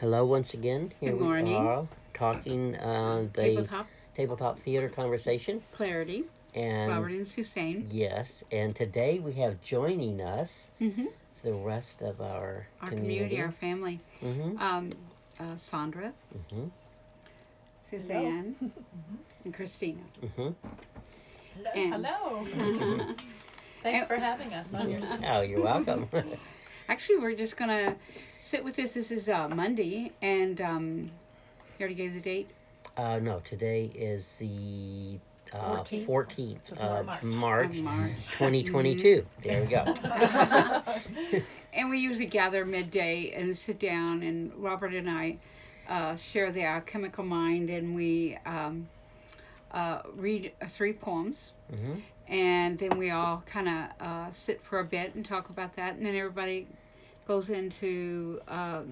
Hello once again. Here Good we morning. are talking the Tabletop tabletop theater conversation. Clarity, And Robert and Suzanne. yes, and today we have joining us Mm-hmm. the rest of our Community, our family. Mm-hmm. Sandra, Mm-hmm. Suzanne, and Christina. Mm-hmm. Hello. Thanks for having us on here. Oh, you're welcome. Actually, we're just going to sit with this. This is Monday, and you already gave the date? No, today is the 14th 14th of March. March 2022. There we go. And we usually gather midday and sit down, and Robert and I share the alchemical mind, and we read 3 poems. Mm-hmm. And then we all kind of sit for a bit and talk about that, and then everybody goes into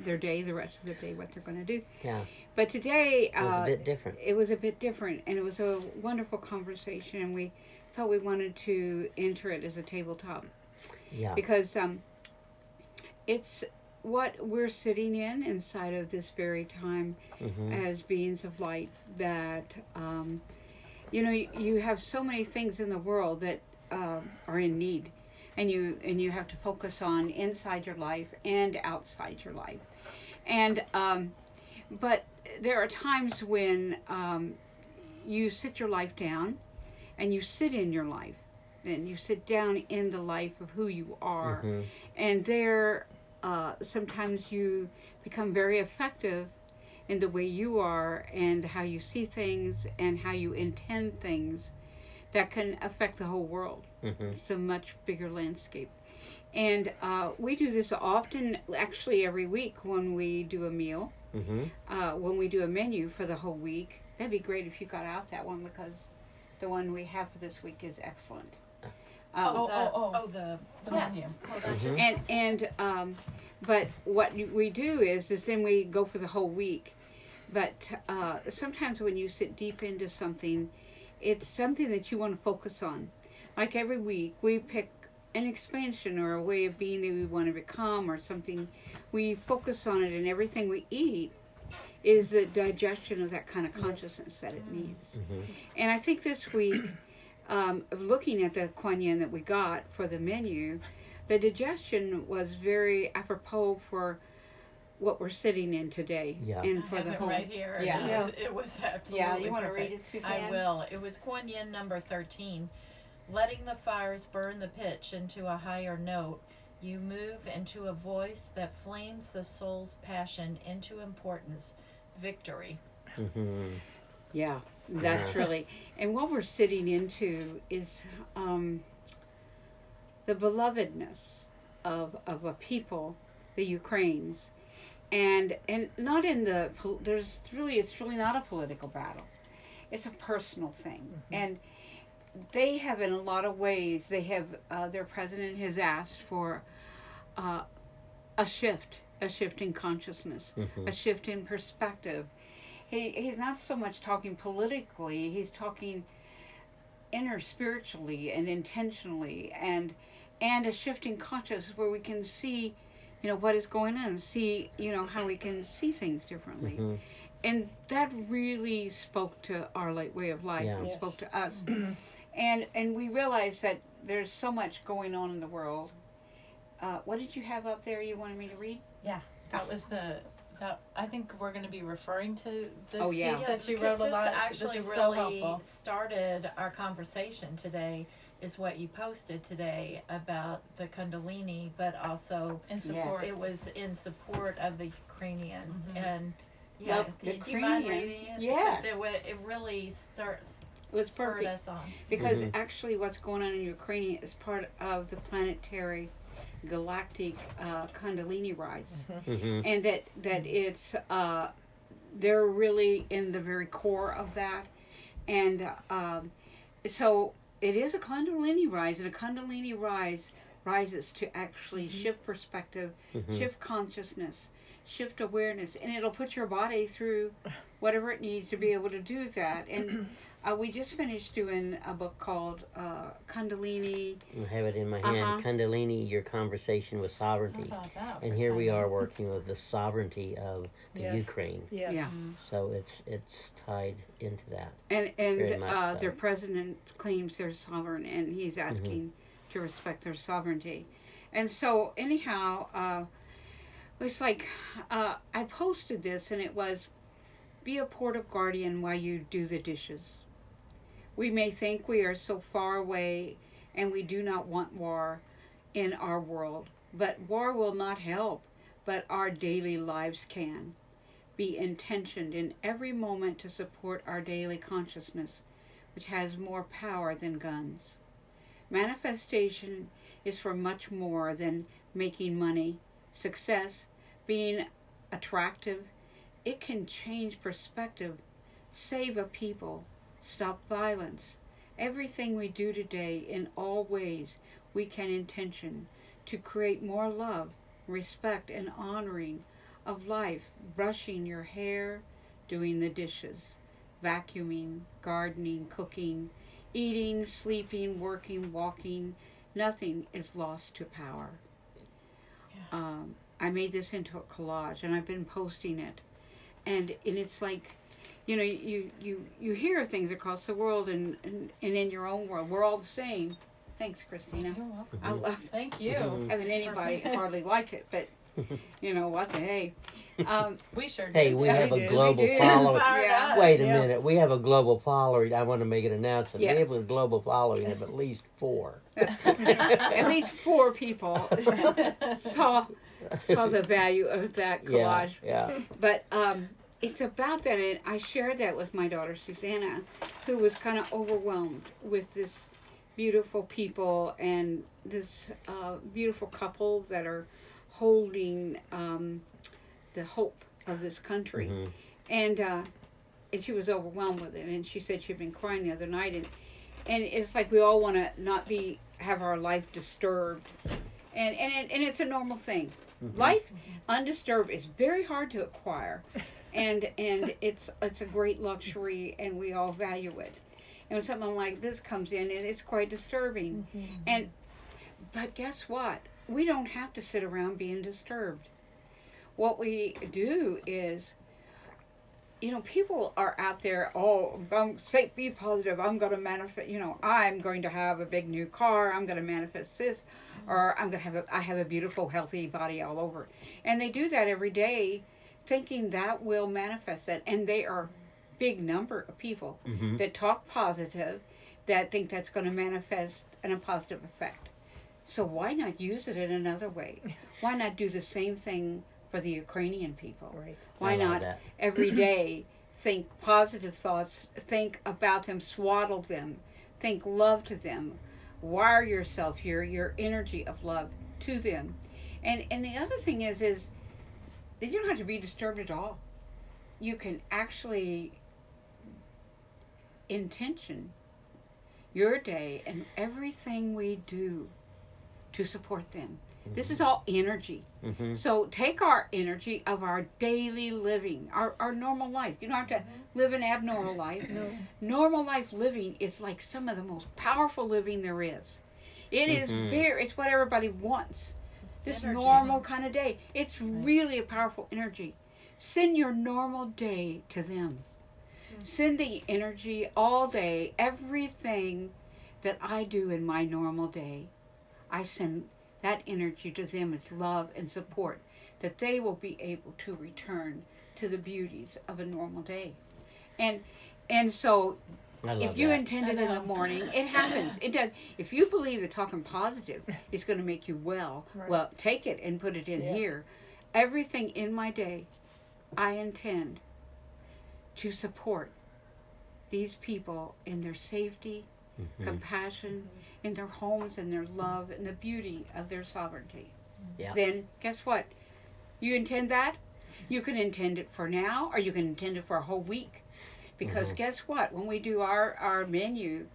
their day, the rest of the day, what they're going to do. Yeah. But today It was a bit different. It was a bit different, and it was a wonderful conversation, and we thought we wanted to enter it as a tabletop. Yeah. Because it's what we're sitting in inside of this very time as beings of light that you have so many things in the world that are in need, and you have to focus on inside your life and outside your life, and but there are times when you sit your life down, and you sit in your life, and you sit down in the life of who you are, and there sometimes you become very effective in the way you are and how you see things and how you intend things that can affect the whole world. It's a much bigger landscape. And we do this often, actually every week when we do a meal, when we do a menu for the whole week. That'd be great if you got out that one, because the one we have for this week is excellent. The menu. But what we do is then we go for the whole week. But sometimes when you sit deep into something, it's something that you want to focus on. Like every week, we pick an expansion or a way of being that we want to become, or something. We focus on it, and everything we eat is the digestion of that kind of consciousness that it needs. And I think this week, looking at the Kuan Yin that we got for the menu, the digestion was very apropos for what we're sitting in today. Yeah. And for I have the it whole right here. Yeah. It was absolutely Yeah, you want to perfect. read it, Suzanne? I will. It was Kuan Yin number 13. Letting the fires burn the pitch into a higher note, you move into a voice that flames the soul's passion into importance, victory. Yeah, that's really, and what we're sitting into is the belovedness of a people, the Ukrainians, and not in the it's really not a political battle. It's a personal thing, and they have, in a lot of ways, their president has asked for a shift in consciousness, a shift in perspective. He's not so much talking politically, he's talking inner spiritually and intentionally, and a shift in consciousness where we can see, what is going on, see, how we can see things differently. And that really spoke to our way of life, and spoke to us. And we realized that there's so much going on in the world. What did you have up there you wanted me to read? Yeah, that was I think we're going to be referring to this yeah. piece that you because wrote a lot. This actually this is really so helpful. started our conversation today, is what you posted today about the Kundalini, but also In support. it was in support of the Ukrainians. And Well, do the you mind Ukrainians, reading it? yes. Because it really spurred perfect. us on. Because actually what's going on in Ukraine is part of the planetary galactic Kundalini rise. And that it's they're really in the very core of that. And so it is a Kundalini rise, and a Kundalini rise rises to actually shift perspective, shift consciousness, shift awareness, and it'll put your body through whatever it needs to be able to do that. And we just finished doing a book called Kundalini. I have it in my hand. Kundalini, your conversation with sovereignty. And here we are working with the sovereignty of the Ukraine. Yes. Yeah. So it's tied into that. And Very much so. their president claims they're sovereign, and he's asking to respect their sovereignty. And so anyhow, it's like I posted this, and it was, be a portal guardian while you do the dishes. We may think we are so far away and we do not want war in our world, but war will not help, but our daily lives can. Be intentioned in every moment to support our daily consciousness, which has more power than guns. Manifestation is for much more than making money, success, being attractive. It can change perspective, save a people, stop violence. Everything we do today, in all ways, we can intention to create more love, respect, and honoring of life. Brushing your hair, doing the dishes, vacuuming, gardening, cooking, eating, sleeping, working, walking. Nothing is lost to power. I made this into a collage, and I've been posting it. And it's like, you know, you hear things across the world and in your own world. We're all the same. Thanks, Christina. You're welcome. I love Thank you. Haven't anybody hardly liked it, but you know what the hey. We sure did. Hey, we have a did. global We did. following. Yeah. Wait a minute. We have a global following. I want to make an announcement. Yes. We have a global following of at least 4. At least 4 people saw the value of that collage. Yeah. But it's about that, and I shared that with my daughter Susanna, who was kind of overwhelmed with this beautiful people and this beautiful couple that are holding the hope of this country. And she was overwhelmed with it, and she said she'd been crying the other night, and it's like we all want to not have our life disturbed, and it's a normal thing. Life undisturbed is very hard to acquire, and it's a great luxury, and we all value it. And when something like this comes in, and it's quite disturbing. But guess what? We don't have to sit around being disturbed. What we do is, you know, people are out there, say, be positive, I'm going to manifest, you know, I'm going to have a big new car, I'm going to manifest this, or I have a beautiful, healthy body all over. And they do that every day, thinking that will manifest that. And they are big number of people that talk positive, that think that's going to manifest in a positive effect. So why not use it in another way? Why not do the same thing for the Ukrainian people? Right. Why not every day think positive thoughts, think about them, swaddle them, think love to them, wire yourself, your energy of love to them. And the other thing is that you don't have to be disturbed at all. You can actually intention your day and everything we do to support them. This is all energy. So take our energy of our daily living, our normal life. You don't have to live an abnormal life. Normal life living is like some of the most powerful living there is. It is it's what everybody wants. This energy. normal kind of day. It's really a powerful energy. Send your normal day to them. Send the energy all day, everything that I do in my normal day. I send that energy to them as love and support, that they will be able to return to the beauties of a normal day. And so if you intend it in the morning, it happens. It does. If you believe that talking positive is going to make you well, well, take it and put it in here. Everything in my day, I intend to support these people in their safety, compassion, in their homes, and their love, and the beauty of their sovereignty. Then guess what? You intend that? You can intend it for now, or you can intend it for a whole week. Because guess what? When we do our menu,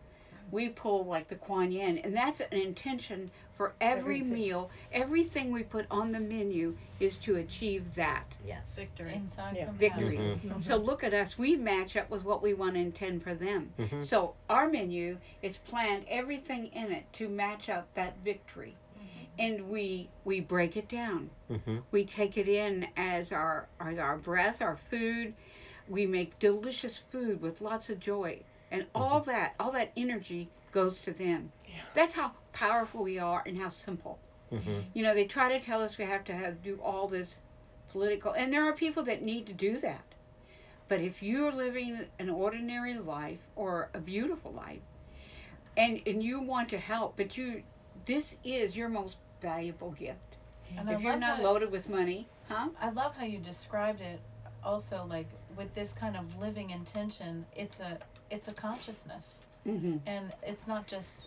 we pull like the Kuan Yin, and that's an intention for every meal. Everything we put on the menu is to achieve that Yes. Victory. Inside Yeah. victory. Mhm. So look at us. We match up with what we want to intend for them. Mhm. So our menu is planned, everything in it to match up that victory. And we break it down. Mhm. We take it in as our breath, our food. We make delicious food with lots of joy, and all that energy goes to them. That's how powerful we are and how simple. Mhm. You know, they try to tell us we have to do all this political, and there are people that need to do that. But if you're living an ordinary life or a beautiful life, and you want to help, but this is your most valuable gift. And If you're not loaded with money, I love how you described it. Also, like with this kind of living intention, it's a consciousness, Mm-hmm. and it's not just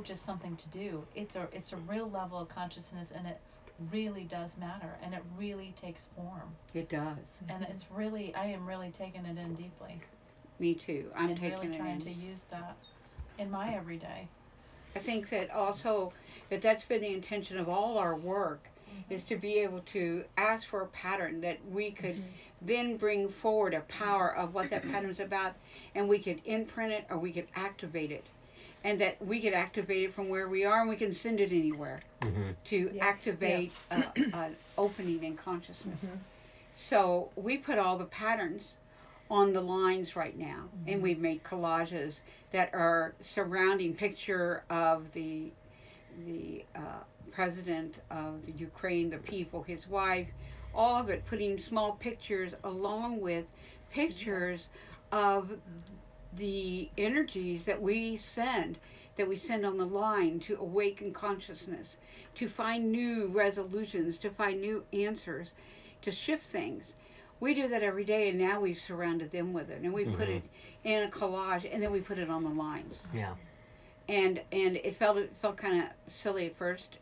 just something to do. It's a real level of consciousness, and it really does matter, and it really takes form. It does. And it's really, I am really taking it in deeply. Me too. I'm and taking really it trying in. to use that in my everyday. I think that also that's been the intention of all our work, is to be able to ask for a pattern that we could then bring forward a power of what that pattern's about, and we could imprint it or we could activate it, and that we could activate it from where we are, and we can send it anywhere Mhm. to activate an opening in consciousness. So we put all the patterns on the lines right now, and we've made collages that are surrounding picture of the president of the Ukraine, the people, his wife, all of it, putting small pictures along with pictures of the energies that we send on the line to awaken consciousness, to find new resolutions, to find new answers, to shift things. We do that every day, and now we've surrounded them with it, and we put it in a collage, and then we put it on the lines. Yeah. And it felt kind of silly at first.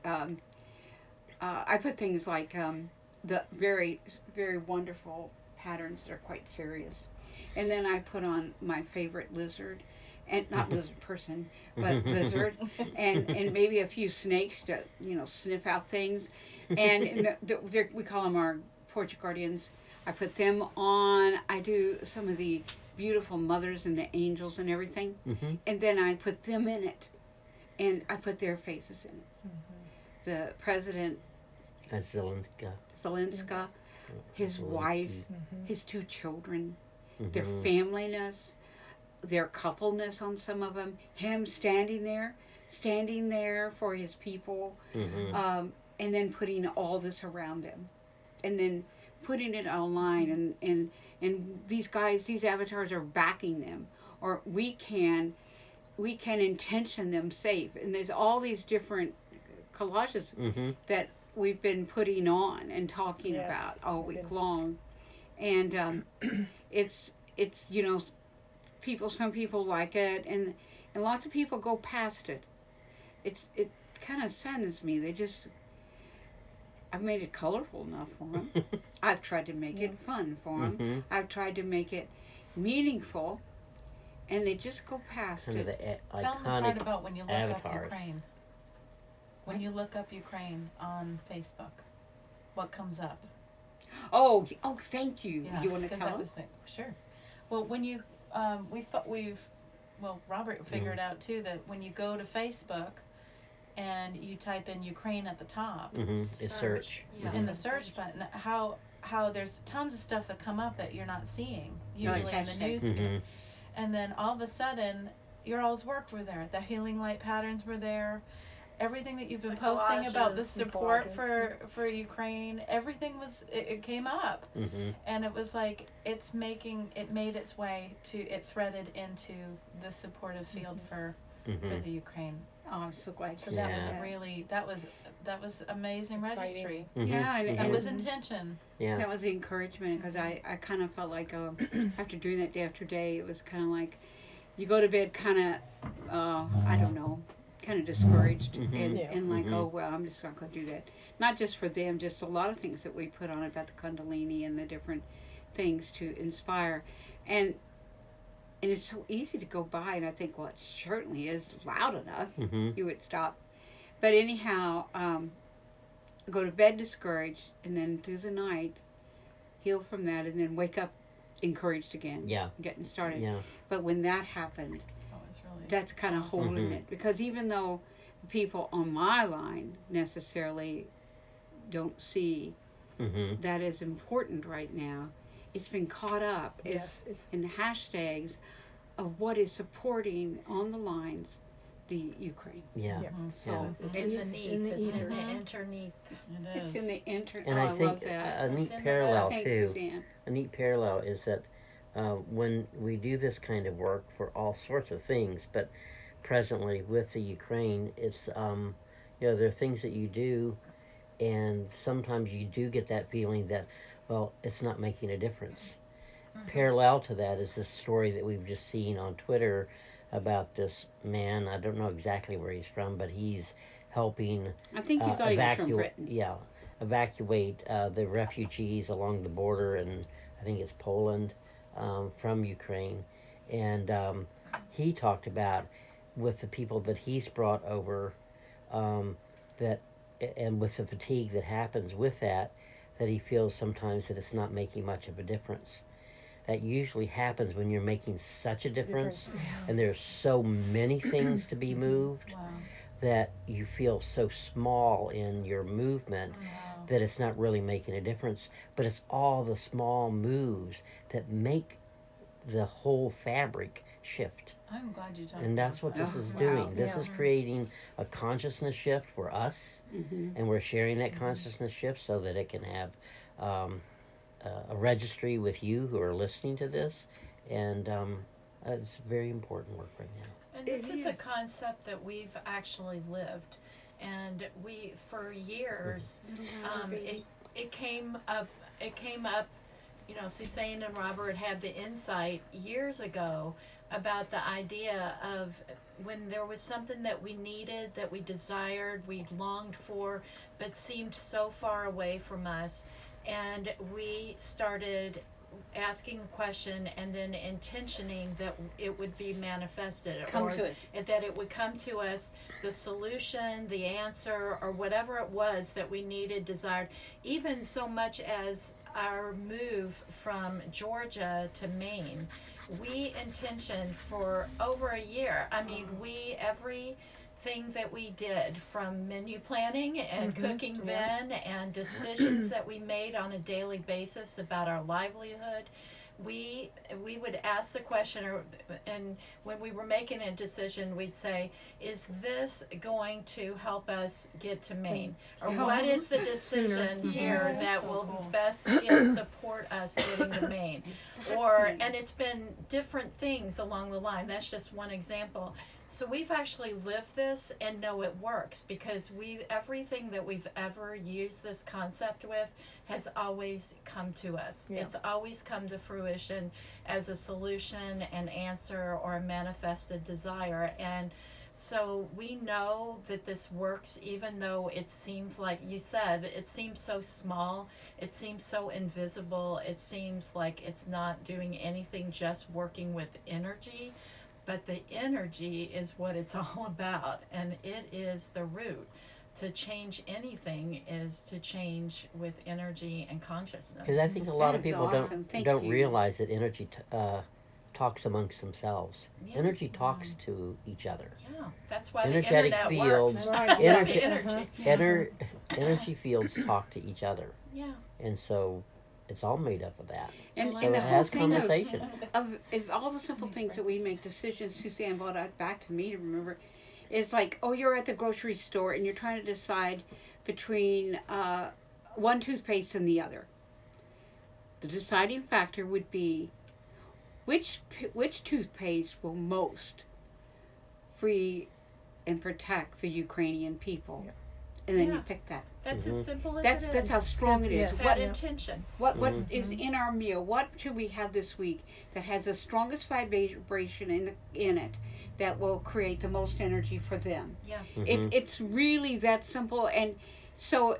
I put things like the very, very wonderful patterns that are quite serious, and then I put on my favorite lizard, and not lizard person, but lizard, and maybe a few snakes to sniff out things, and we call them our portrait guardians. I put them on. I do some of the beautiful mothers and the angels and everything, and then I put them in it, and I put their faces in it. The president, Zelensky, his wife, his two children, their familiness, their coupleness on some of them, him standing there for his people, and then putting all this around them, and then putting it online, and these guys, these avatars are backing them, or we can intention them safe, and there's all these different collages that we've been putting on and talking about all week long, and it's some people like it, and lots of people go past it. It kind of saddens me. I've made it colorful enough for them. I've tried to make it fun for them. I've tried to make it meaningful, and they just go past Kind of it. the Tell them the part about when you look avatars. up Ukraine. When you look up Ukraine on Facebook, what comes up? Oh, thank you. Yeah, You want to 'cause tell that them? was sure. Well, when you Robert figured out too that when you go to Facebook and you type in Ukraine at the top It's search. Yeah. in the search button, how there's tons of stuff that come up that you're not seeing usually in the hashtag. news feed. And then all of a sudden your all's work were there. The healing light patterns were there. Everything that you've been The posting about the collages. support for Ukraine, everything it came up, and it was like it made its way it threaded into the supportive field for the Ukraine. Oh, I'm so glad So you that said was that. really that was amazing Exciting. registry. Yeah, That and was intention. Yeah. that was the encouragement, because I kind of felt like after doing that day after day, it was kind of like you go to bed kind of I don't know, kind of discouraged and like oh well, I'm just not going to do that. Not just for them, just a lot of things that we put on about the Kundalini and the different things to inspire, and it's so easy to go by, and I think, well, it certainly is loud enough. You would stop. But anyhow, go to bed discouraged, and then through the night, heal from that, and then wake up encouraged again. Yeah. Getting started. Yeah. But when that happened, Really that's kind of holding it, because even though the people on my line necessarily don't see that is important right now, it's been caught up in the hashtags of what is supporting on the lines the Ukraine. Yeah. So It's in the interneath. It's in the internet. And I love think that. a neat in the parallel Thanks, too. Suzanne. A neat parallel is that when we do this kind of work for all sorts of things, but presently with the Ukraine, it's there are things that you do, and sometimes you do get that feeling that, well, it's not making a difference. Parallel to that is this story that we've just seen on Twitter about this man. I don't know exactly where he's from, but he's helping I think you thought he was from Britain. evacuate the refugees along the border, and I think it's Poland, from Ukraine. And he talked about with the people that he's brought over, that and with the fatigue that happens with that he feels sometimes that it's not making much of a difference. That usually happens when you're making such a difference, and there's so many things to be moved that you feel so small in your movement that it's not really making a difference. But it's all the small moves that make the whole fabric shift. I'm glad you talked And that's what this is doing. This is creating a consciousness shift for us, and we're sharing that consciousness shift so that it can have a registry with you who are listening to this, and it's very important work right now. And this is a concept that we've actually lived, and we for years it came up. You know, Suzanne and Robert had the insight years ago about the idea of when there was something that we needed, that we desired, we longed for, but seemed so far away from us. And we started asking a question and then intentioning that it would be manifested, that it would come to us, the solution, the answer, or whatever it was that we needed, desired, even so much as our move from Georgia to Maine. We intentioned for over a year. I mean, everything that we did, from menu planning and cooking then, and decisions that we made on a daily basis about our livelihood, we would ask the question, and when we were making a decision, we'd say, is this going to help us get to Maine? Or what is the decision here that will best support us getting to Maine? And it's been different things along the line. That's just one example. So we've actually lived this and know it works, because everything that we've ever used this concept with has always come to us. Yeah. It's always come to fruition as a solution, an answer, or a manifested desire. And so we know that this works, even though it seems, like you said, it seems so small, it seems so invisible, it seems like it's not doing anything, just working with energy. But the energy is what it's all about, and it is the root. To change anything is to change with energy and consciousness. Because I think a lot of people don't realize that energy talks amongst themselves. Yeah. Energy talks to each other. Yeah, that's why energetic the internet fields, works. Energy fields talk to each other. Yeah. And so it's all made up of that. And, so and the it whole has thing conversation. Of all the simple things that we make decisions, Suzanne brought it back to me to remember, is like, you're at the grocery store and you're trying to decide between one toothpaste and the other. The deciding factor would be which toothpaste will most free and protect the Ukrainian people. Yeah. And then you pick that. That's as simple as it is. That's how strong it is. That intention. What is in our meal? What should we have this week that has the strongest vibration in it that will create the most energy for them? Yeah. It's really that simple. And so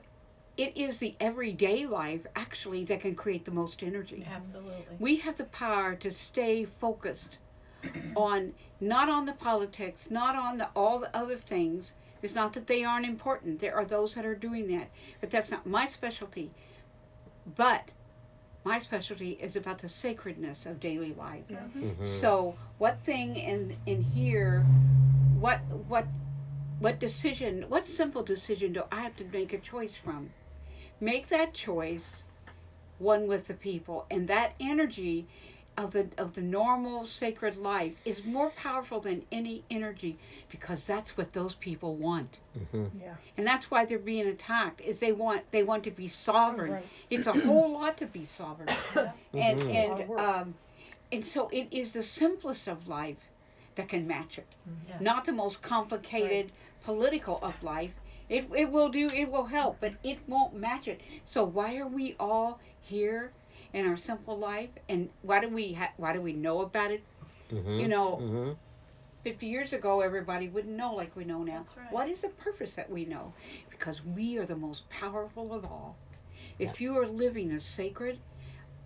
it is the everyday life, actually, that can create the most energy. Absolutely. We have the power to stay focused on, not on the politics, not on all the other things, It's not that they aren't important. There are those that are doing that. But that's not my specialty. But my specialty is about the sacredness of daily life. So what thing in here, what decision, what simple decision do I have to make a choice from? Make that choice one with the people, and that energy of the normal sacred life is more powerful than any energy, because that's what those people want. Yeah. And that's why they're being attacked, is they want to be sovereign. Right. It's a whole lot to be sovereign. and A lot of work. and so it is the simplest of life that can match it. Yes. Not the most complicated political of life. It will help, but it won't match it. So why are we all here in our simple life, and why do we know about it? You know, 50 years ago, everybody wouldn't know like we know now. That's right. What is the purpose that we know? Because we are the most powerful of all. If you are living a sacred,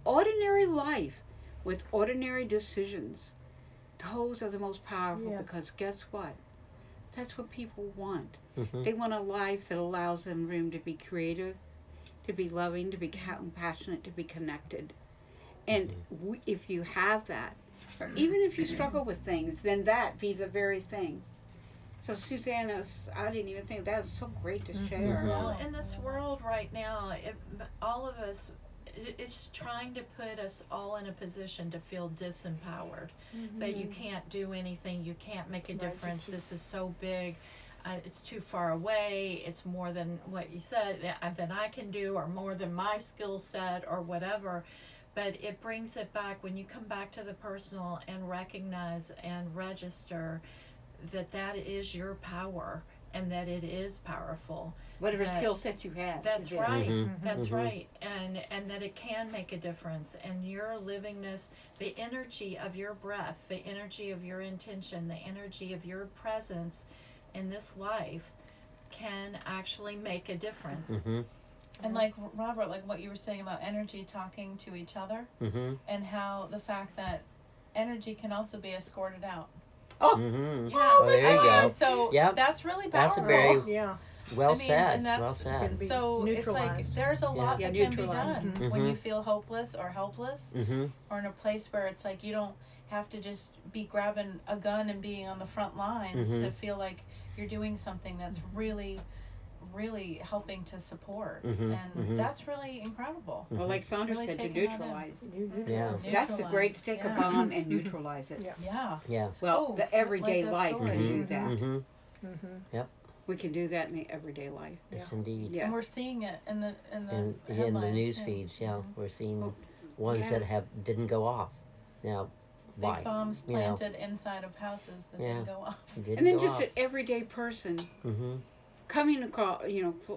ordinary life with ordinary decisions, those are the most powerful. Yeah. Because guess what? That's what people want. They want a life that allows them room to be creative, to be loving, to be compassionate, to be connected. And if you have that, or even if you struggle with things, then that be the very thing. So Susanna, I didn't even think that was so great to share. Well, in this world right now, all of us, it's trying to put us all in a position to feel disempowered, that you can't do anything, you can't make a difference, this is so big, it's too far away, it's more than what you said, than I can do, or more than my skill set, or whatever. But it brings it back, when you come back to the personal and recognize and register that is your power, and that it is powerful. Whatever skill set you have. That's you did. right. That's right. And that it can make a difference. And your livingness, the energy of your breath, the energy of your intention, the energy of your presence in this life can actually make a difference. And like Robert, like what you were saying about energy talking to each other, and how the fact that energy can also be escorted out. Oh, Well, there you go. So Yep. that's really That's powerful. a very Yeah. well I mean, said. and that's- Well said. Be So it's like neutralized. there's a lot Yeah, that can be neutralized. done when you feel hopeless or helpless, or in a place where it's like you don't have to just be grabbing a gun and being on the front lines to feel like you're doing something that's really helping to support, and that's really incredible. well, like Sandra Really said, to taking that in. neutralize. Yeah. That's the great, to take a Yeah. bomb and neutralize it. Yeah. Yeah. Yeah. Well, Oh, the everyday like that life story. can do that. Mm-hmm. We can do that in the everyday life. Yes, indeed. Yes. And we're seeing it in the In the headlines, news yeah. feeds, yeah, we're seeing Oh, ones that yes. didn't go off. Now, why? Big bombs You know, planted inside of houses that Yeah. didn't go off. didn't And then go just off. an everyday person Mm-hmm. coming across,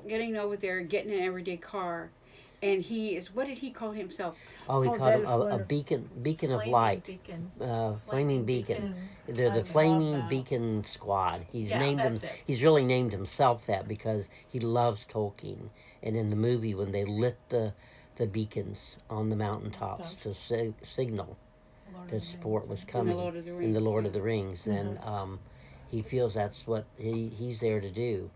getting over there, getting an everyday car, and he is, what did he call himself? Oh, he Oh, called that it is a wonderful. beacon of Flaming light. beacon. Flaming beacon. They're I the love Flaming that. Beacon Squad. He's Yeah, named him. that's it. He's really named himself that because he loves Tolkien. And in the movie, when they lit the beacons on the mountaintops to signal Lord of that the sport Rings, was yeah. coming Lord of the in Rings, the Lord yeah. of the Rings, then he feels that's what he's there to do.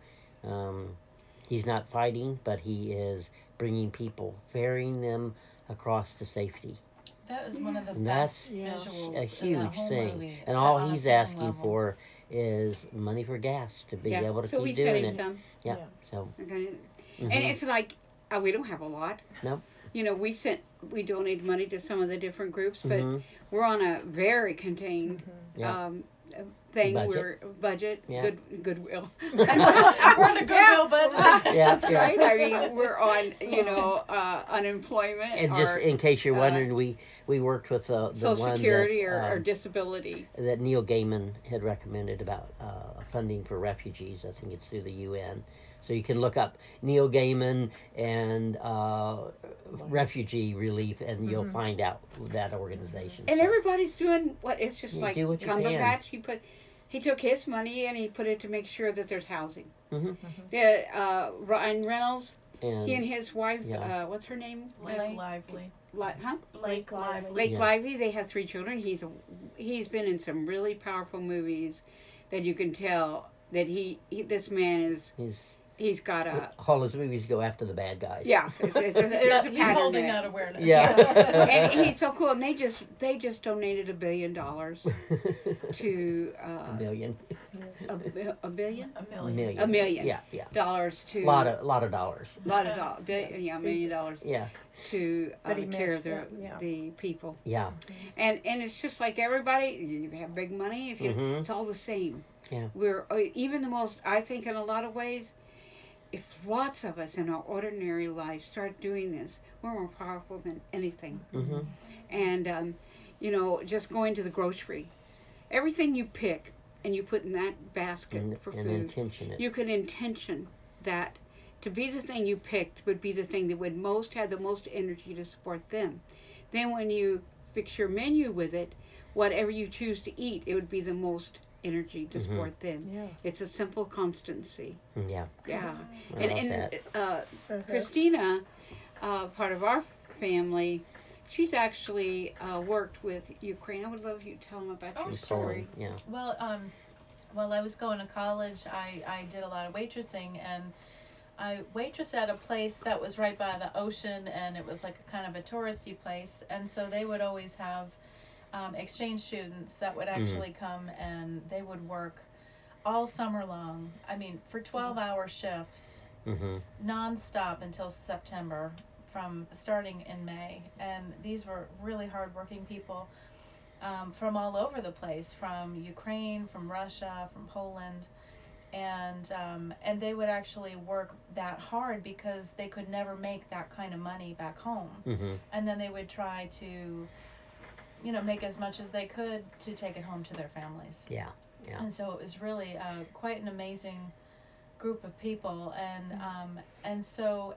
He's not fighting, but he is bringing people, ferrying them across to safety. That is one of the And best that's visuals A in that huge whole thing. movie. And all on a he's feeling asking level. for is money for gas to be able to so we keep sent doing him it. some. Yeah. Yeah. So. Okay. Mhm. And it's like, we don't have a lot. Nope. We donated money to some of the different groups, but Mhm. we're on a very contained Yeah. thing. Budget. We're budget, Yeah. goodwill. We're on a Goodwill budget. Yeah, That's yeah. right. I mean, we're on unemployment And just or in case you're wondering, we worked with the Social one Security that, or disability. that Neil Gaiman had recommended about funding for refugees. I think it's through the UN. So you can look up Neil Gaiman and refugee relief, and you'll find out that organization. And So, everybody's doing what it's just You like do what you Cumberbatch. He took his money and he put it to make sure that there's housing. Mhm. Ryan Reynolds, and he and his wife, yeah. what's her name? Blake Lively. Blake Lively. Blake Yeah. Lively. They have 3 children. He's been in some really powerful movies that you can tell that this man is he's got a all his movies go after the bad guys. yeah. There's a He's pattern holding there. that awareness. Yeah. And he's so cool. And they just donated $1 billion to A million. a billion. Million. $1 million. Yeah. Dollars to Lot of dollars. lot of dollars. $1 million Yeah. to But he take care of managed that, the people. Yeah. And it's just like everybody. You have big money. If you, Mhm. it's all the same. Yeah. We're even the most. I think in a lot of ways, if lots of us in our ordinary life start doing this, we're more powerful than anything. Mhm. And just going to the grocery, everything you pick and you put in that basket for And food, intention it. you can intention that to be the thing you picked would be the thing that would have the most energy to support them. Then when you fix your menu with it, whatever you choose to eat, it would be the most energy to support them. Yeah. It's a simple constancy. Yeah. Yeah. I love that. Christina, part of our family, she's actually worked with Ukraine. I would love you to tell them about your In story. Poland, Yeah. Well, while I was going to college, I did a lot of waitressing, and I waitressed at a place that was right by the ocean, and it was like a kind of a touristy place, and so they would always have exchange students that would actually come, and they would work all summer long. I mean, for 12-hour shifts, Mm-hmm. nonstop until September, from starting in May. And these were really hardworking people from all over the place, from Ukraine, from Russia, from Poland, and they would actually work that hard because they could never make that kind of money back home. Mm-hmm. And then they would try to, make as much as they could to take it home to their families. Yeah. Yeah. And so it was really quite an amazing group of people, and so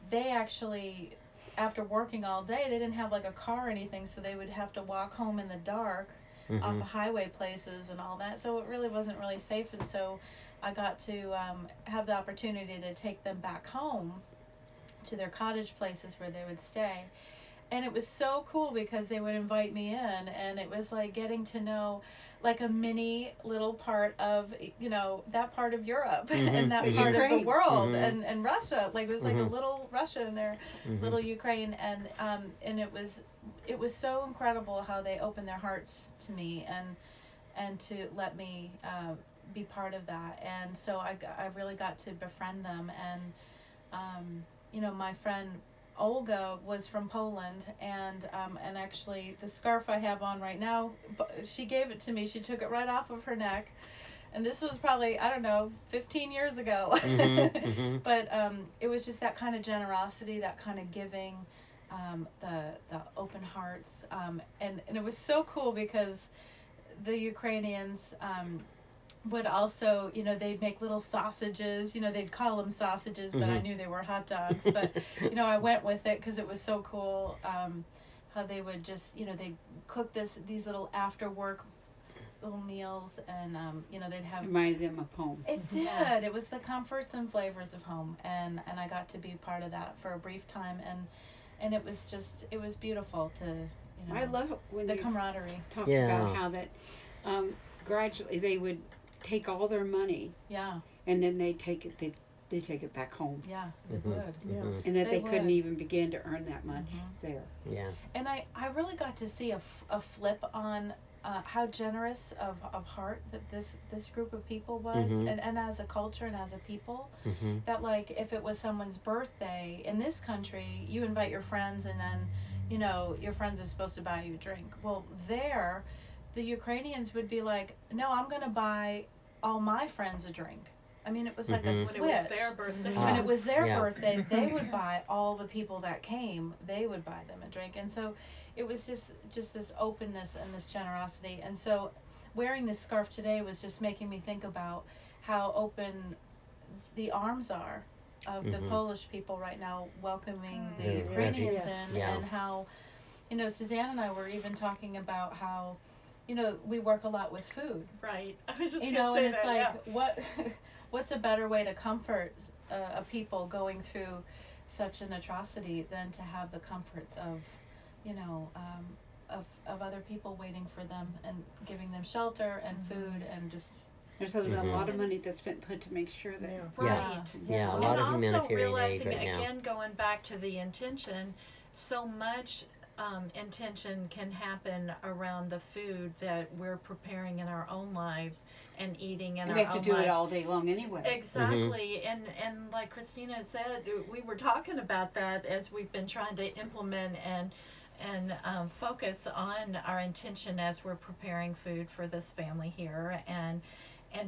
they actually, after working all day, they didn't have like a car or anything, so they would have to walk home in the dark Mm-hmm. off of highway places and all that. So it really wasn't really safe, and so I got to have the opportunity to take them back home to their cottage places where they would stay. And it was so cool because they would invite me in, and it was like getting to know like a mini little part of, that part of Europe and that part of the Ukraine. world, and Russia. Like it was like a Mhm. little Russia in there, little Ukraine, and it was so incredible how they opened their hearts to me and to let me be part of that. And so I really got to befriend them, and my friend Olga was from Poland, and actually the scarf I have on right now, she gave it to me. She took it right off of her neck, and this was probably, I don't know, 15 years ago. Mm-hmm. But it was just that kind of generosity, that kind of giving, the open hearts, and it was so cool because the Ukrainians would also, they'd make little sausages, they'd call them sausages, but I knew they were hot dogs. But, I went with it because it was so cool how they would just, they'd cook these little after work little meals, and, they'd have. Reminded them of home. It did. Yeah. It was the comforts and flavors of home, and I got to be part of that for a brief time, and it was beautiful to, I love it when the you camaraderie. talk Yeah. about how that gradually they would take all their money Yeah, and then they take it back home, yeah, it Mhm. would. Yeah. and that They they couldn't would. even begin to earn that much there. Yeah. And I really got to see a flip on how generous of heart that this group of people was, Mhm. and as a culture and as a people, Mm-hmm. that like if it was someone's birthday in this country, you invite your friends, and then your friends are supposed to buy you a drink. Well, there, the Ukrainians would be like, no, I'm gonna buy all my friends a drink. I mean, it was like a Mhm. switch. When it was their birthday. When it was their Yeah. birthday, they would buy all the people that came, they would buy them a drink. And so it was just this openness and this generosity. And so wearing this scarf today was just making me think about how open the arms are of the Mhm. Polish people right now, welcoming the The Ukrainians refugees. in, Yeah. and how, Suzanne and I were even talking about how, we work a lot with food. Right. I was just And gonna say it's that. like what's a better way to comfort a people going through such an atrocity than to have the comforts of of other people waiting for them and giving them shelter and food and just There's a lot of money that's been put to make sure that. Right. Yeah, a And lot of also humanitarian aid realizing, right now. again, going back to the intention, so much intention can happen around the food that we're preparing in our own lives and eating in And our we have own to do lives. it all day long anyway. Exactly, and like Christina said, we were talking about that as we've been trying to implement and focus on our intention as we're preparing food for this family here, and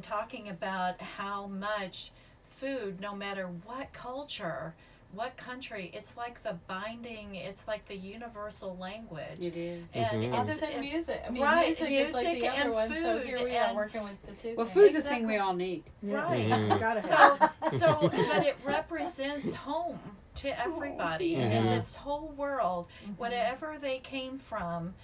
talking about how much food, no matter what culture, what country, it's like the binding, it's like the universal language. It is. And Mhm. Other it's than music. I mean, right, music is like music the other and one. So food here we are and- working with the two Well, things. food's a thing we Exactly. all need. right. Mhm. Gotta So, have. so, but it represents home to everybody in Mhm. this whole world, whatever they came from.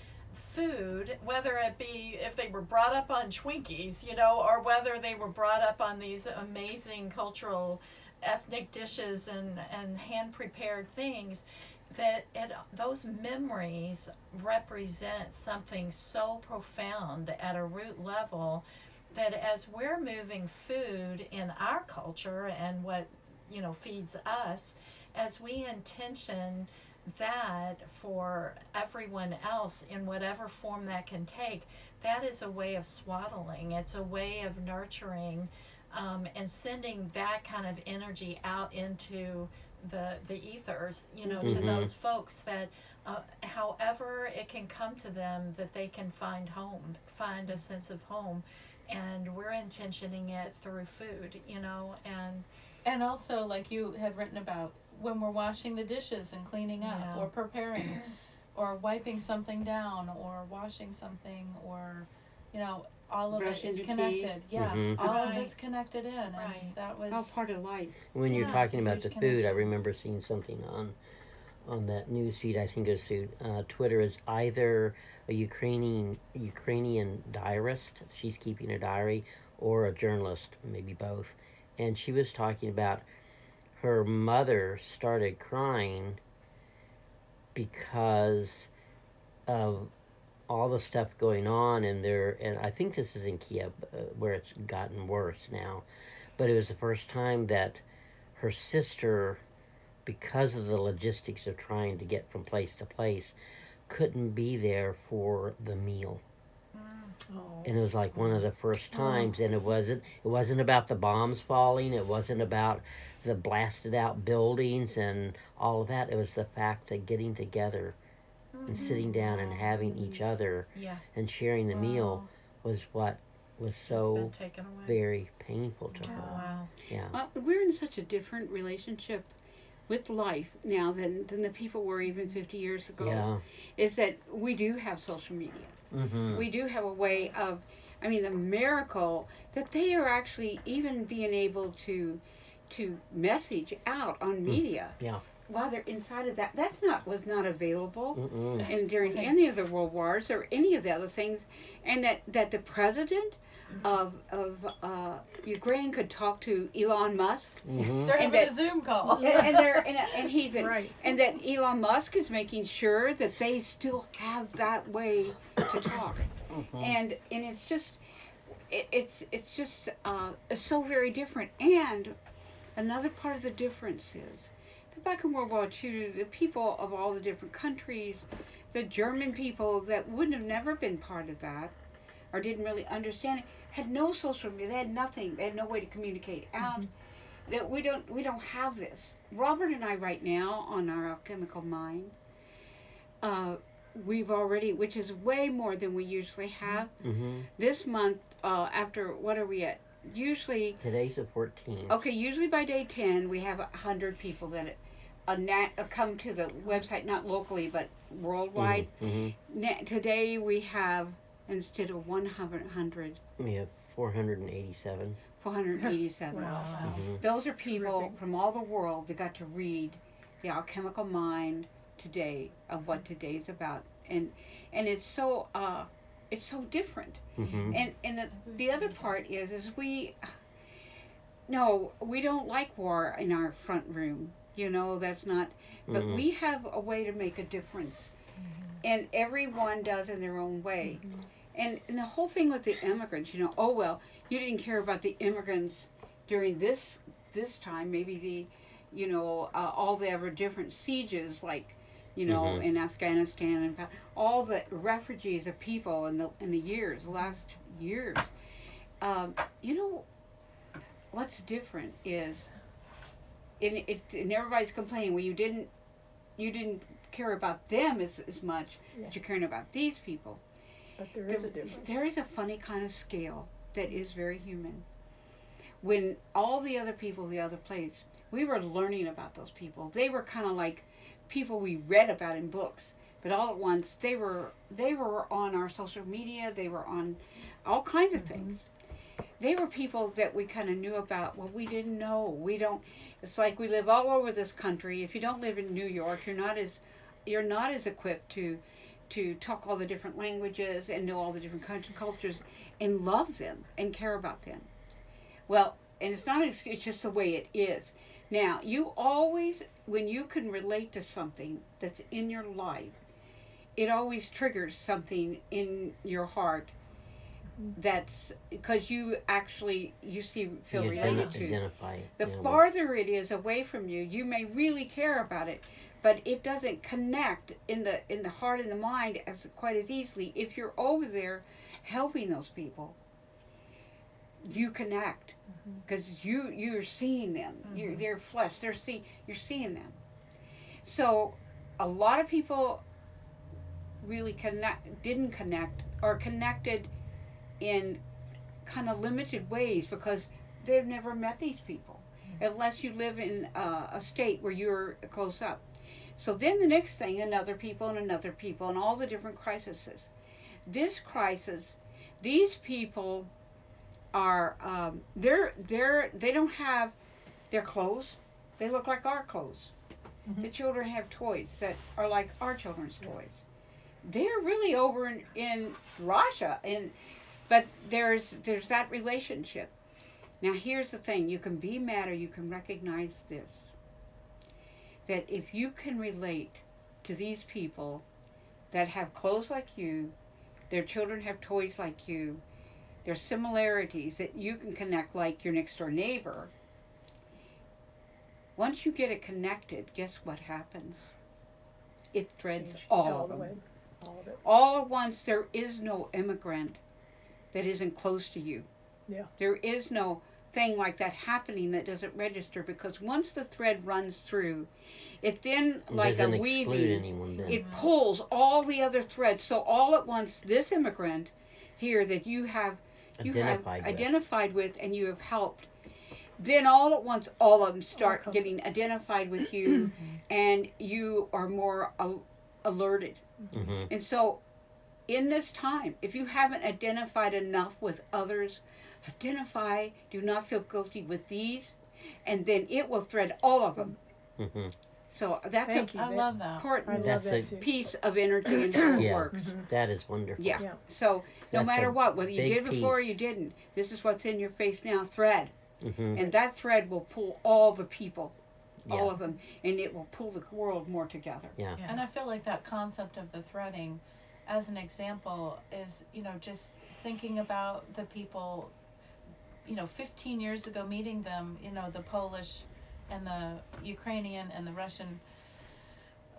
Food, whether it be if they were brought up on Twinkies, or whether they were brought up on these amazing cultural, ethnic dishes and hand prepared things, those memories represent something so profound at a root level that as we're moving food in our culture and what feeds us, as we intention that for everyone else in whatever form that can take, that is a way of swaddling. It's a way of nurturing and sending that kind of energy out into the ethers, to Mhm. those folks that however it can come to them, that they can find home, find a sense of home. And we're intentioning it through food, And also, like you had written about, when we're washing the dishes and cleaning up, Yeah. or preparing, or wiping something down, or washing something, or, all of Brushing it is your connected. Yeah, Mhm. all of Right. it's connected in, and Right. that was It's all part of life. When you're Yeah, talking it's a about the huge food, I connection. remember seeing something on that news feed. I think it was through Twitter. Is either a Ukrainian diarist, she's keeping a diary, or a journalist, maybe both, and she was talking about her mother started crying because of all the stuff going on in there, and I think this is in Kiev, where it's gotten worse now, but it was the first time that her sister, because of the logistics of trying to get from place to place, couldn't be there for the meal. Oh. And it was like one of the first times, and it wasn't about the bombs falling, it wasn't about the blasted out buildings and all of that. It was the fact that getting together and sitting down and having each other Yeah. and sharing the meal was what was It's so been taken away. very painful to her. Wow. Yeah. Well, we're in such a different relationship with life now than the people were even 50 years ago. Yeah. Is that we do have social media. Mm-hmm. We do have a way of, the miracle that they are actually even being able to message out on media. Yeah. While they're inside of that, was not available. Mm-mm. And during any of the world wars or any of the other things, and that the president of Ukraine could talk to Elon Musk, Mm-hmm. they're and having that- a Zoom call. and he's Right. and that Elon Musk is making sure that they still have that way to talk, and it's just it's just so very different. And another part of the difference is that back in World War II, the people of all the different countries, the German people that wouldn't have never been part of that or didn't really understand it, had no social media. They had nothing. They had no way to communicate out. That we don't have this. Robert and I right now on our alchemical mind, we've already, which is way more than we usually have. Mm-hmm. This month, after what are we at? Usually, Today's the 14th. okay. Usually by day 10, we have 100 people that come to the website, not locally but worldwide. Mm-hmm. Today we have, instead of 100, We have 487. 487. Wow. Mm-hmm. Those are people Terrific. from all the world that got to read the alchemical mind today of what today's about, and it's so different. Mm-hmm. And the other part is we don't like war in our front room. That's not. But Mhm. we have a way to make a difference, and everyone does in their own way. And the whole thing with the immigrants, oh well, you didn't care about the immigrants during this time. Maybe all the other different sieges, like Mhm. in Afghanistan and all the refugees of people in the last years. Um, you know what's different is, and everybody's complaining. Well, you didn't care about them as much, Yeah. but you're caring about these people. But there is a difference. There is a funny kind of scale that is very human. When all the other people, the other place, we were learning about those people. They were kind of like people we read about in books, but all at once they were on our social media. They were on all kinds of things. They were people that we kind of knew about. Well, we didn't know. We don't. It's like we live all over this country. If you don't live in New York, you're not as equipped to talk all the different languages and know all the different cultures and love them and care about them. Well, and it's not an excuse, it's just the way it is. Now, you always, when you can relate to something that's in your life, it always triggers something in your heart that's because feel You related to. identify. The with. farther it is away from you, you may really care about it, but it doesn't connect in the heart and the mind as quite as easily. If you're over there helping those people, you connect because you're seeing them. They're flesh. You're seeing them. So a lot of people really didn't connect or connected in kind of limited ways because they've never met these people unless you live in a state where you're close up. So then the next thing, another people and all the different crises. This crisis, these people are they don't have their clothes. They look like our clothes. The children have toys that are like our children's toys. They're really over in Russia, but there's that relationship. Now here's the thing: you can be mad or you can recognize this. That if you can relate to these people that have clothes like you, their children have toys like you, there's similarities that you can connect like your next door neighbor. Once you get it connected, guess what happens? It threads all of them. All of it. All at once, there is no immigrant that isn't close to you. Yeah. There is no thing like that happening that doesn't register because once the thread runs through, it then, like a Doesn't exclude weaving, anyone then. it pulls all the other threads. So all at once, this immigrant here that you have identified with and you have helped, then all at once, all of them start getting identified with you, and you are more alerted. Mm-hmm. And so, in this time, if you haven't identified enough with others, identify, do not feel guilty with these, and then it will thread all of them. Mm-hmm. So that's Thank you. I love that. important I love That's that too. piece of energy and how it Yeah. works. That is wonderful. Yeah. Yeah. So no That's matter a what, whether you big did before or piece. you didn't, this is what's in your face now, thread. Mm-hmm. And that thread will pull all the people, all Yeah. of them, and it will pull the world more together. Yeah. And I feel like that concept of the threading, as an example, is, just thinking about the people, 15 years ago, meeting them, the Polish and the Ukrainian and the Russian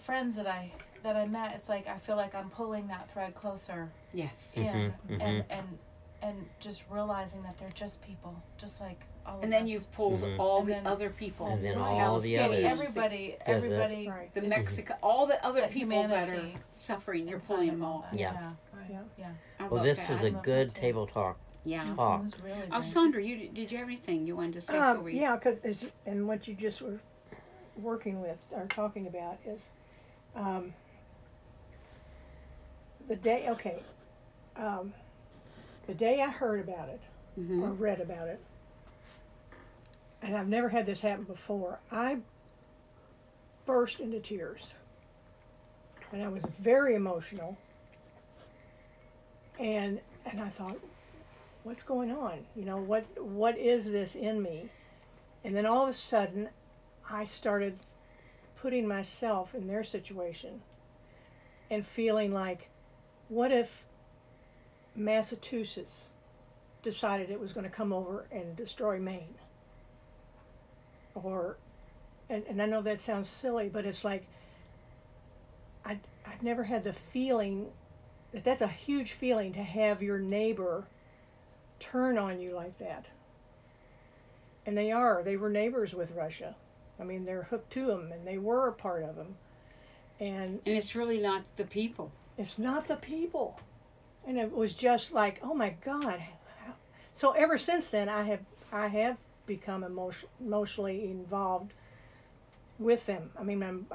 friends that I met. It's like I feel like I'm pulling that thread closer Yes. in, Mhm, and just realizing that they're just people, just like all of us. And then you've pulled Mhm. all And the then- other people. And then Right. all the others. Everybody, Right. The is- Mexico, all the other That people that are humanity suffering, you're inside pulling of them all all. that. Yeah. Yeah. Yeah. I Well, love this that. is I a love good that too. table talk. Yeah. Talk. It was really Oh, great. Sandra, did you have anything you wanted to say before we? Yeah, because and what you just were working with or talking about is the day. Okay, the day I heard about it or Mm-hmm. read about it, and I've never had this happen before. I burst into tears, and I was very emotional. And I thought, what's going on? What is this in me? And then all of a sudden, I started putting myself in their situation and feeling like, what if Massachusetts decided it was going to come over and destroy Maine. Or, and I know that sounds silly, but it's like, I've never had the feeling that's a huge feeling to have your neighbor turn on you like that. And they were neighbors with Russia. I mean, they're hooked to them, and they were a part of them. And it's really not the people. it's not the people. And it was just like, oh my God. So ever since then, I have become emotionally involved with them. I mean,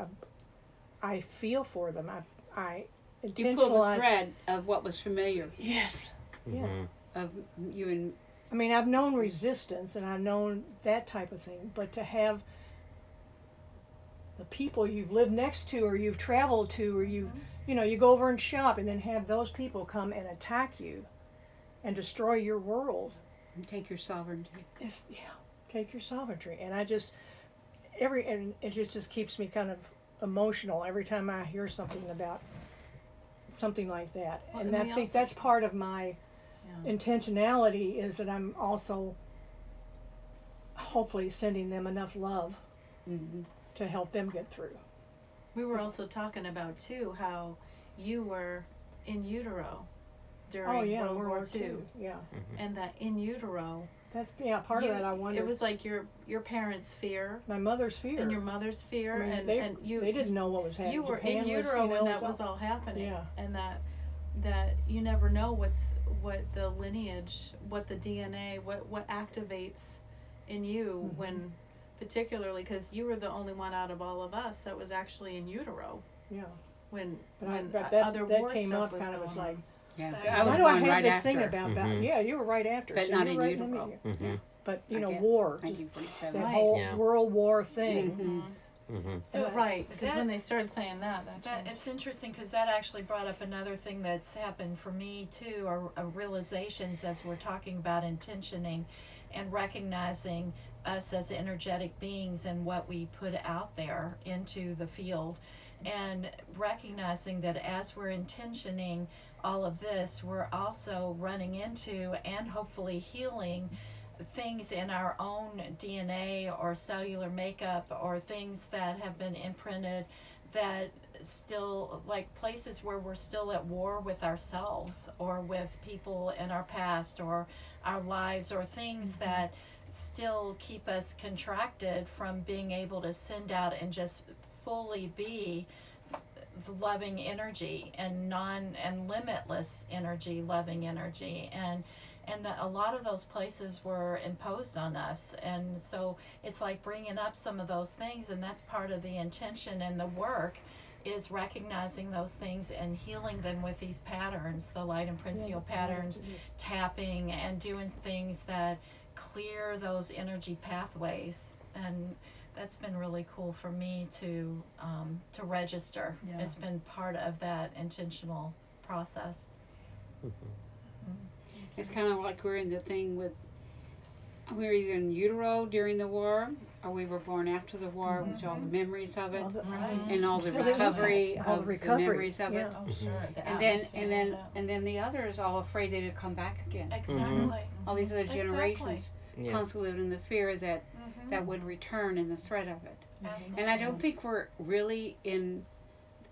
I feel for them. I You pulled the intentionalize. thread of what was familiar Yes. Yeah. Mm-hmm. of you and I mean, I've known resistance and I've known that type of thing, but to have the people you've lived next to or you've traveled to or you go over and shop and then have those people come and attack you and destroy your world. take your sovereignty. Take your sovereignty. And and it just keeps me kind of emotional every time I hear something about something like that. Well, and and I we think also- that's part of my Yeah. intentionality is that I'm also hopefully sending them enough love Mm-hmm. to help them get through. We were also talking about too how you were in utero during World War II, Yeah, and that in utero, that's part of that. I wonder. It was like your parents' fear my mother's fear and your mother's fear, I mean, and you they didn't know what was happening. you were Japan in utero was, when it that was all happening, Yeah. and that you never know what the lineage, what the DNA, what activates in you Mhm. when, particularly because you were the only one out of all of us that was actually in utero Yeah, when but other that war came stuff up was kind of going was like, on. Yeah, So- I was why do I born have right this after. thing about that? Mhm. Yeah, you were right after. But so not you're in right the utero. middle. Mm-hmm. But I guess. war, just 1947. that Right. whole Yeah. World War thing. Mm-hmm. Mm-hmm. So Right, because that- when they started saying that That changed. it's interesting because that actually brought up another thing that's happened for me too, or realizations as we're talking about intentioning and recognizing us as energetic beings and what we put out there into the field, and recognizing that as we're intentioning all of this, we're also running into and hopefully healing things in our own DNA or cellular makeup or things that have been imprinted that still, like places where we're still at war with ourselves or with people in our past or our lives, or things that still keep us contracted from being able to send out and just fully be the loving energy and limitless energy, loving energy, and that a lot of those places were imposed on us. And so it's like bringing up some of those things, and that's part of the intention and the work, is recognizing those things and healing them with these patterns, the light and principal patterns, tapping and doing things that clear those energy pathways. And that's been really cool for me to register. Yeah. It's been part of that intentional process. It's kind of like we're in the thing with, we were either in utero during the war, or we were born after the war, with all the memories of it, and all the So the recovery impact, all of the the recovery, memories of it. yeah. Oh, sure. The And then atmosphere and then the others all afraid they'd come back again. Exactly. All these other Exactly. generations Yeah. constantly lived in the fear that Mm-hmm. that would return and the threat of it. Absolutely. And I don't think we're really in.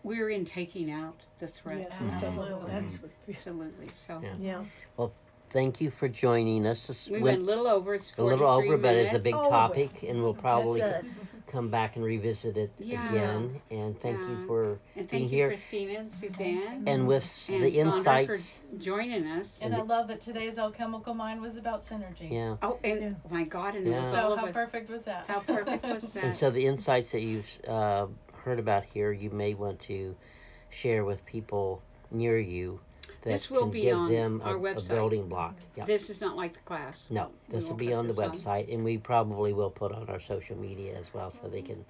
We're in taking out the threat. Yes, Absolutely. that's Absolutely. So Yeah. yeah. Thank you for joining us. This we went went a little over. It's a little 43 over, but it's a minutes. big Oh, topic, and we'll probably That's us. come back and revisit it Yeah. again. And thank you Yeah. for And being thank you, here. Christina and Suzanne. And with And the Sandra insights, for joining us. And I love that today's Alchemical Mind was about synergy. yeah, Oh, and Yeah. my God, and there was Yeah. all So of how us. perfect was that? How perfect was that? and so the insights that you've heard about here, you may want to share with people near you that This will can be give on them our a website. building block. Yeah. This is not like the class. No, We this will won't be put on the this website, and we probably will put on our social media as well, so they can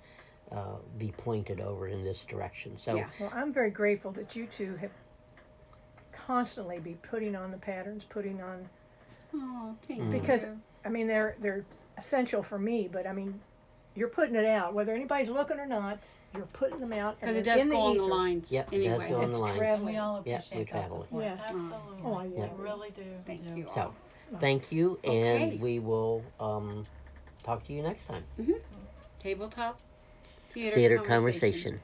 be pointed over in this direction. So, Yeah. Well, I'm very grateful that you two have constantly be putting on the patterns, putting on. Oh, thank you. Because I mean, they're essential for me, but I mean, you're putting it out, whether anybody's looking or not. you're putting them out Because and it does in go the on the ethers. lines Yep, it anyway. does go on It's the lines. traveling. We all Yeah, appreciate we that travel it. support. Yes. Absolutely. Oh, I Yeah. We really do. Thank Yeah. you all. So, thank you, and Okay. we will talk to you next time. Tabletop Theater Theater Conversation. conversation.